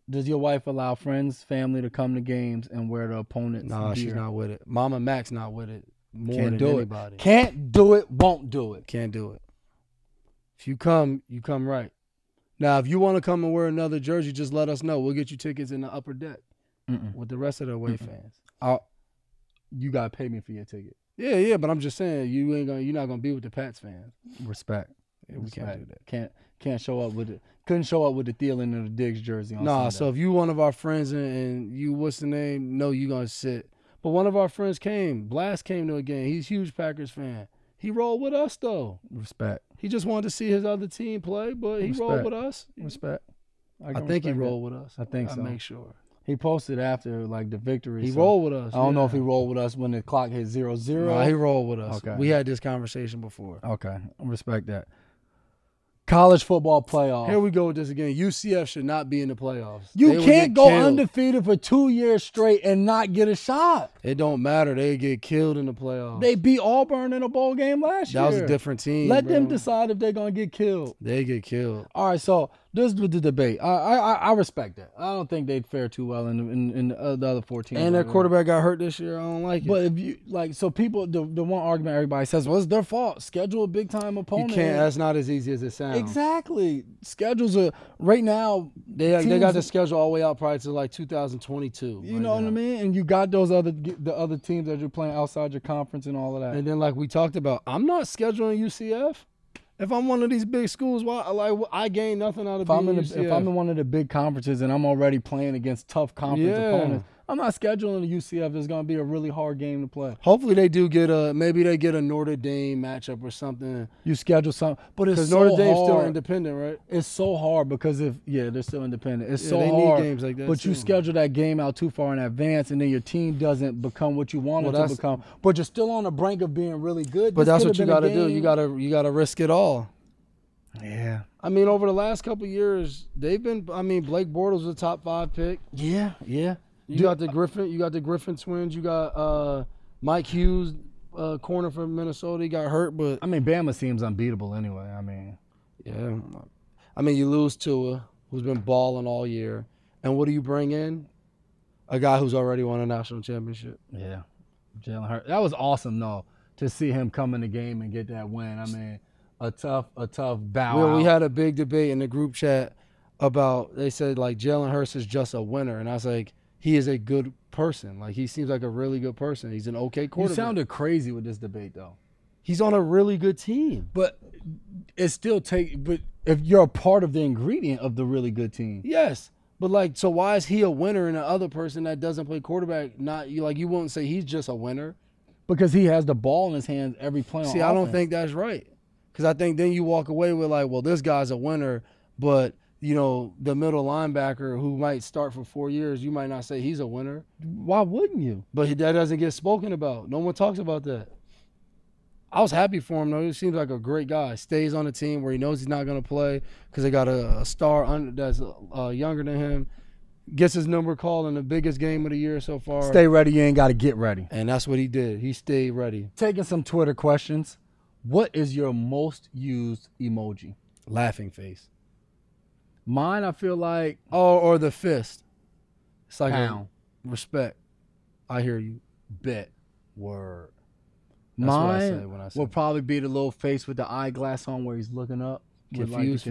Does your wife allow friends, family to come to games and wear the opponent's gear? She's not with it. Mama Mac's not with it. Can't do it. Can't do it. Won't do it. Can't do it. If you come right. Now, if you want to come and wear another jersey, just let us know. We'll get you tickets in the upper deck with the rest of the away fans. You gotta pay me for your ticket. Yeah, but I'm just saying you're not gonna be with the Pats fans. Respect. Yeah, we can't do that. Couldn't show up with the Thielen or the Diggs jersey on Sunday. So if you one of our friends and you what's the name? No, you gonna sit. But one of our friends came. Blast came to a game. He's a huge Packers fan. He rolled with us though. Respect. He just wanted to see his other team play, but he rolled with us. Respect. I think he rolled with us. I think so. I make sure. He posted after like the victory. He rolled with us. I don't know if he rolled with us when the clock hit 0-0. No, he rolled with us. Okay. We had this conversation before. Okay. I respect that. College football playoff. Here we go with this again. UCF should not be in the playoffs. You can't go undefeated for 2 years straight and not get a shot. It don't matter. They get killed in the playoffs. They beat Auburn in a bowl game last year. That was a different team. Let them decide if they're going to get killed. They get killed. All right, so this is the debate. I respect that. I don't think they'd fare too well in the other 14. And their quarterback got hurt this year. I don't like it. But if you people, the one argument everybody says, well, it's their fault. Schedule a big time opponent. You can't. That's not as easy as it sounds. Exactly. Schedules are right now. They got the schedule all the way out probably to like 2022. You know what I mean? And you got the other teams that you're playing outside your conference and all of that. And then like we talked about, I'm not scheduling UCF. If I'm one of these big schools, I gain nothing out of being UCF. If I'm in one of the big conferences and I'm already playing against tough conference opponents, I'm not scheduling the UCF. There's going to be a really hard game to play. Hopefully they do get maybe they get a Notre Dame matchup or something. You schedule something. But it's so Notre Dame's hard. still independent, right? It's so hard because they're still independent. It's so they hard. Need games like that but too. You schedule that game out too far in advance and then your team doesn't become what you want it to become. But you're still on the brink of being really good. But that's what you got to do. You got to risk it all. Yeah. I mean, over the last couple of years, they've been. I mean, Blake Bortles was a top 5 pick. Yeah. You got the Griffin twins. You got Mike Hughes. corner for Minnesota. He got hurt, but I mean, Bama seems unbeatable anyway. I mean, yeah. I mean, you lose Tua, who's been balling all year, and what do you bring in? A guy who's already won a national championship. Yeah, Jalen Hurts. That was awesome, though, to see him come in the game and get that win. I mean, a tough bow. We had a big debate in the group chat about, they said, like, Jalen Hurts is just a winner. And I was like, he is a good person. Like, he seems like a really good person. He's an okay quarterback. You sounded crazy with this debate, though. He's on a really good team. But it still but if you're a part of the ingredient of the really good team. Yes. But, like, so why is he a winner and the other person that doesn't play quarterback not, you won't say he's just a winner? Because he has the ball in his hands every play on offense. I don't think that's right. Because I think then you walk away with, like, well, this guy's a winner, but, you know, the middle linebacker who might start for 4 years, you might not say he's a winner. Why wouldn't you? But that doesn't get spoken about. No one talks about that. I was happy for him, though. He seems like a great guy. Stays on a team where he knows he's not going to play because they got a star that's younger than him. Gets his number called in the biggest game of the year so far. Stay ready, you ain't got to get ready. And that's what he did. He stayed ready. Taking some Twitter questions. What is your most used emoji? Laughing face. Mine, I feel like... Or the fist. It's like pound. Respect. I hear you. Bet. Word. That's mine will probably be the little face with the eyeglass on where he's looking up. Confused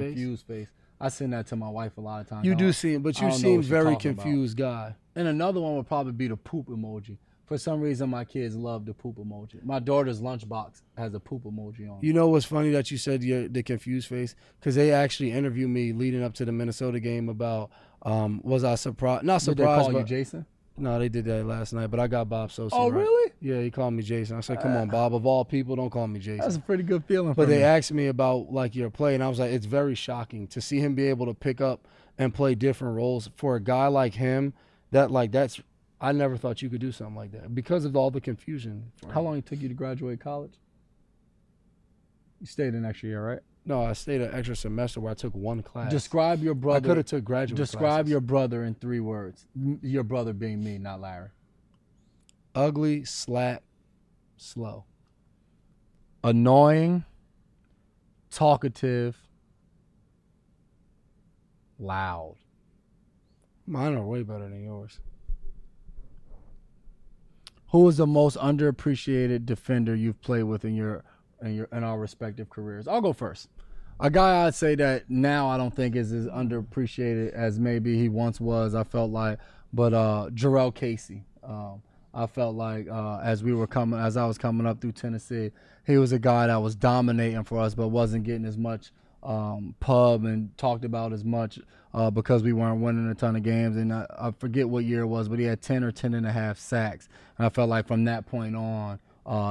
face. I send that to my wife a lot of times. You do seem, but you seem very confused guy. And another one would probably be the poop emoji. For some reason, my kids love the poop emoji. My daughter's lunchbox has a poop emoji on it. You know what's funny that you said the confused face? Because they actually interviewed me leading up to the Minnesota game about, was I surprised? Not surprised. Did they call you Jason? No, they did that last night, but I got Bob Sosi. Oh, right. Really? Yeah, he called me Jason. I said, come on, Bob. Of all people, don't call me Jason. That's a pretty good feeling But they asked me about, like, your play, and I was like, it's very shocking to see him be able to pick up and play different roles. For a guy like him, that's I never thought you could do something like that because of all the confusion. How long it took you to graduate college? You stayed an extra year, right? No, I stayed an extra semester where I took one class. Describe your brother. I could have took graduate Describe classes. your brother in 3 words. Your brother being me, not Larry. Ugly, slap, slow. Annoying, talkative, loud. Mine are way better than yours. Who is the most underappreciated defender you've played with in our respective careers? I'll go first. A guy I'd say that now I don't think is as underappreciated as maybe he once was. I felt like, but Jarrell Casey. I felt like as I was coming up through Tennessee, he was a guy that was dominating for us, but wasn't getting as much pub and talked about as much because we weren't winning a ton of games. And I forget what year it was, but he had 10 or 10 and a half sacks. And I felt like from that point on,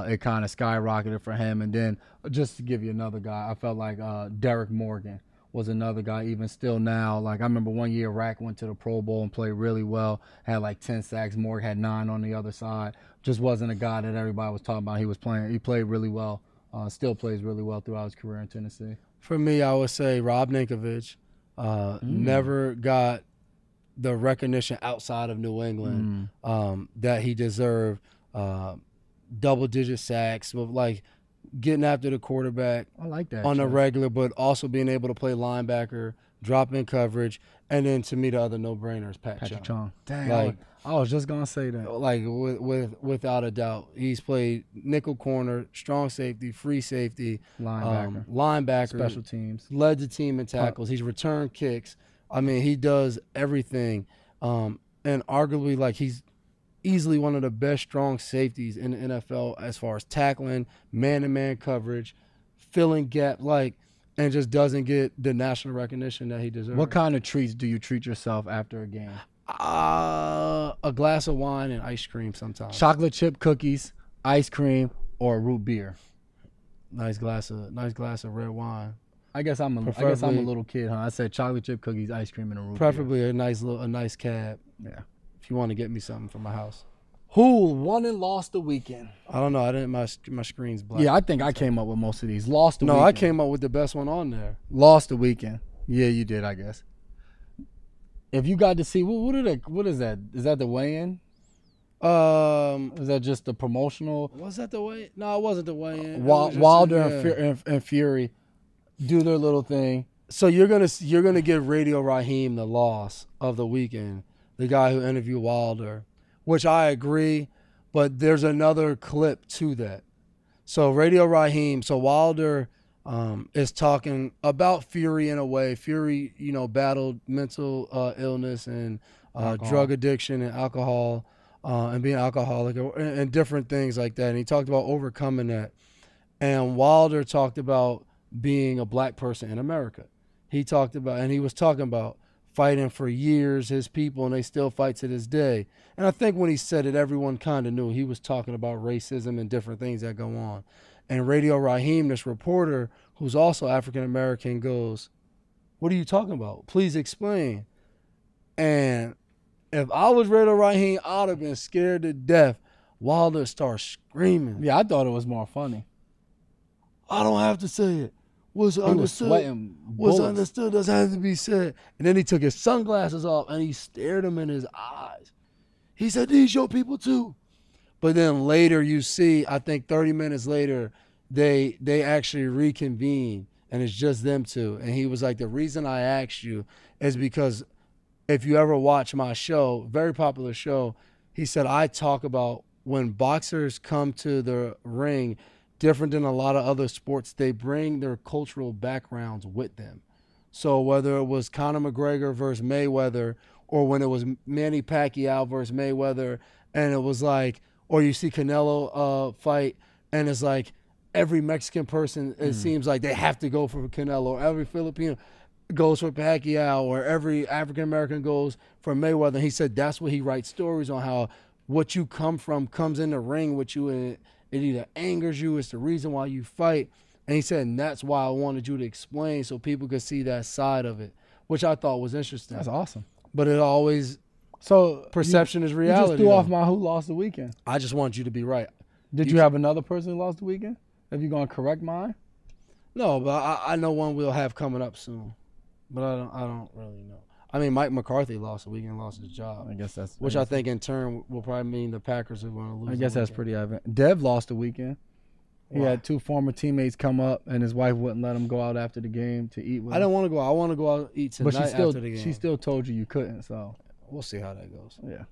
it kind of skyrocketed for him. And then just to give you another guy, I felt like Derek Morgan was another guy, even still now. Like, I remember one year Rack went to the Pro Bowl and played really well, had like 10 sacks. Morgan had 9 on the other side. Just wasn't a guy that everybody was talking about. He played really well, still plays really well throughout his career in Tennessee. For me, I would say Rob Ninkovich never got the recognition outside of New England that he deserved. Double-digit sacks, with like getting after the quarterback. I like that on a regular, but also being able to play linebacker, drop in coverage, and then to me the other no-brainer is Patrick Chung. Dang, like, I was just gonna say that. Like without a doubt, he's played nickel corner, strong safety, free safety, linebacker, special teams, led the team in tackles. He's returned kicks. I mean, he does everything, and arguably like he's easily one of the best strong safeties in the NFL as far as tackling, man-to-man coverage, filling gap, and just doesn't get the national recognition that he deserves. What kind of treats do you treat yourself after a game? A glass of wine and ice cream sometimes. Chocolate chip cookies, ice cream, or root beer. Nice glass of red wine. I guess I'm a little kid, huh? I said chocolate chip cookies, ice cream, and a root beer. Preferably a nice cab. Yeah. If you want to get me something from my house. Who won and lost the weekend? I don't know. I didn't. My screen's black. Yeah, I think I came up with most of these. Lost the weekend. No, I came up with the best one on there. Lost the weekend. Yeah, you did, I guess. If you got to see, what is that? Is that the weigh-in? Is that just the promotional? Was that the way? No, it wasn't the way. Wilder and Fury do their little thing. So you're gonna give Radio Raheem the loss of the weekend, the guy who interviewed Wilder, which I agree, but there's another clip to that. So Radio Raheem, so Wilder is talking about Fury in a way. Fury, battled mental illness and drug addiction and alcohol and being alcoholic and different things like that. And he talked about overcoming that. And Wilder talked about being a black person in America. He was talking about fighting for years, his people, and they still fight to this day. And I think when he said it, everyone kind of knew he was talking about racism and different things that go on. And Radio Raheem, this reporter, who's also African-American, goes, "What are you talking about? Please explain." And if I was Radio Raheem, I would have been scared to death. Wilder starts screaming. Yeah, I thought it was more funny. "I don't have to say it. What's understood doesn't have to be said." And then he took his sunglasses off and he stared him in his eyes. He said, "These your people too." But then later you see, I think 30 minutes later, they actually reconvene and it's just them two. And he was like, "The reason I asked you is because if you ever watch my show, very popular show," he said, "I talk about when boxers come to the ring, different than a lot of other sports, they bring their cultural backgrounds with them. So whether it was Conor McGregor versus Mayweather, or when it was Manny Pacquiao versus Mayweather, and it was like, or you see Canelo fight, and it's like every Mexican person, it seems like they have to go for Canelo, or every Filipino goes for Pacquiao, or every African-American goes for Mayweather." And he said that's what he writes stories on, how what you come from comes in the ring with you, and it either angers you, it's the reason why you fight. And he said, and that's why I wanted you to explain so people could see that side of it, which I thought was interesting. That's awesome. But it always, perception is reality. You just threw off my who lost the weekend. I just want you to be right. Did you have another person who lost the weekend? Have you going to correct mine? No, but I know one we'll have coming up soon. But I don't really know. I mean, Mike McCarthy lost the weekend, lost his job. I guess that's... Which I think in turn will probably mean the Packers are going to lose. I guess that's pretty evident. Dev lost the weekend. He had two former teammates come up, and his wife wouldn't let him go out after the game to eat with him. I don't want to go out. I want to go out and eat tonight after the game. She still told you couldn't, so... We'll see how that goes. Yeah.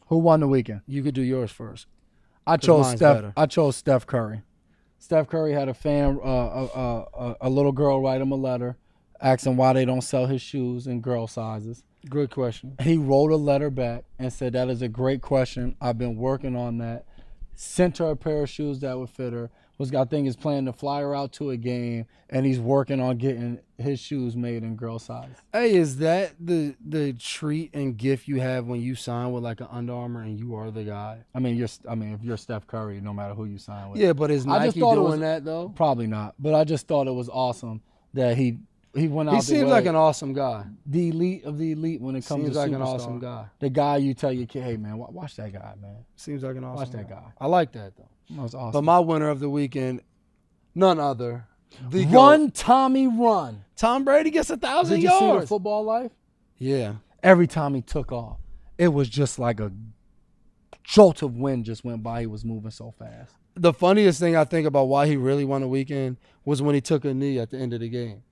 Who won the weekend? You could do yours first. I chose Steph Curry. Steph Curry had a little girl write him a letter asking why they don't sell his shoes in girl sizes. Good question. He wrote a letter back and said, "That is a great question. I've been working on that." Sent her a pair of shoes that would fit her. I think he's planning to fly her out to a game, and he's working on getting his shoes made in girl size. Hey, is that the treat and gift you have when you sign with like an Under Armour and you are the guy? I mean, if you're Steph Curry, no matter who you sign with. Yeah, but is Nike doing that though? Probably not. But I just thought it was awesome that he went out. He seems like an awesome guy. The elite of the elite when it comes to superstar. Seems like an awesome guy. The guy you tell your kid, "Hey man, watch that guy, man." Seems like an awesome Watch that guy. I like that though. That was awesome. But my winner of the weekend, none other. Run, Tommy, run. Tom Brady gets 1,000 yards. Did you see the football life? Yeah. Every time he took off, it was just like a jolt of wind just went by. He was moving so fast. The funniest thing I think about why he really won the weekend was when he took a knee at the end of the game.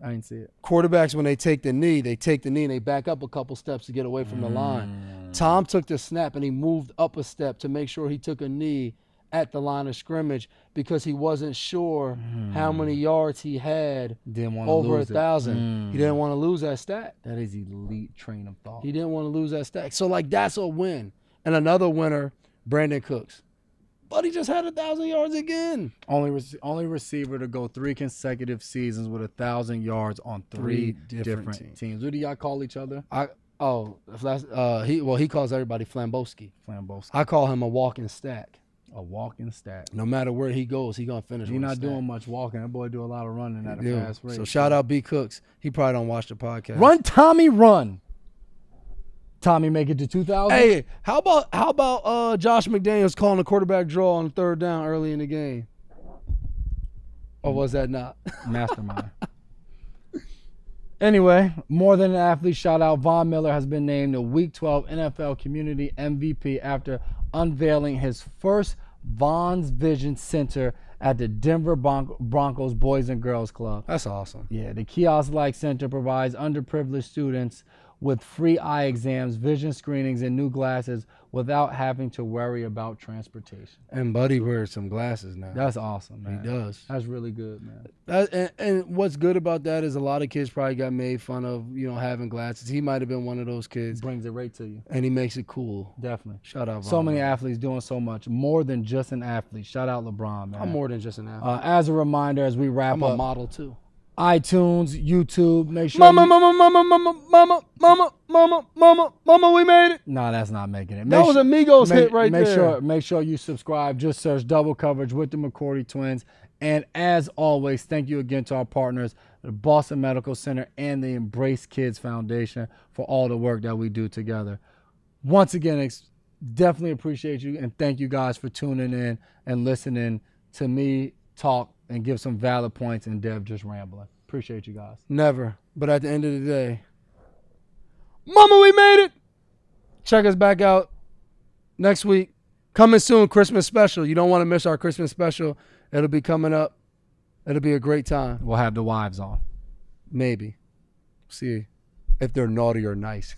I didn't see it. Quarterbacks, when they take the knee and they back up a couple steps to get away from the line. Tom took the snap and he moved up a step to make sure he took a knee at the line of scrimmage because he wasn't sure how many yards he had over 1,000. He didn't want to lose that stat. That is elite train of thought. He didn't want to lose that stat. So, that's a win. And another winner, Brandin Cooks. But he just had 1,000 yards again. Only receiver to go 3 consecutive seasons with 1,000 yards on three different teams. What do y'all call each other? He calls everybody Flambowski. I call him a walking stack. A walking stat. No matter where he goes, he gonna finish. He's not doing much walking. That boy do a lot of running at a fast rate. So shout out B Cooks. He probably don't watch the podcast. Run, Tommy, run. Tommy make it to 2,000. Hey, how about Josh McDaniels calling a quarterback draw on 3rd down early in the game? Or was that not? Mastermind. Anyway, more than an athlete shout out, Von Miller has been named the Week 12 NFL Community MVP after unveiling his first Von's Vision Center at the Denver Broncos Boys and Girls Club. That's awesome. Yeah, the kiosk-like center provides underprivileged students with free eye exams, vision screenings, and new glasses without having to worry about transportation. And Buddy wears some glasses now. That's awesome, man. He does. That's really good, man. And what's good about that is a lot of kids probably got made fun of, having glasses. He might have been one of those kids. Brings it right to you. And he makes it cool. Definitely. Shout out, So many athletes doing so much. More than just an athlete. Shout out LeBron, man. I'm more than just an athlete. As a reminder, as we wrap up. I'm a model, too. iTunes, YouTube, make sure Mama, we made it. No, that's not making it. That was a Migos hit right there. Make sure you subscribe. Just search Double Coverage with the McCourty Twins. And as always, thank you again to our partners, the Boston Medical Center and the Embrace Kids Foundation for all the work that we do together. Once again, definitely appreciate you and thank you guys for tuning in and listening to me talk and give some valid points and Dev just rambling. Appreciate you guys. Never. But at the end of the day, Mama, we made it. Check us back out next week. Coming soon, Christmas special. You don't want to miss our Christmas special. It'll be coming up. It'll be a great time. We'll have the wives on. Maybe. See if they're naughty or nice.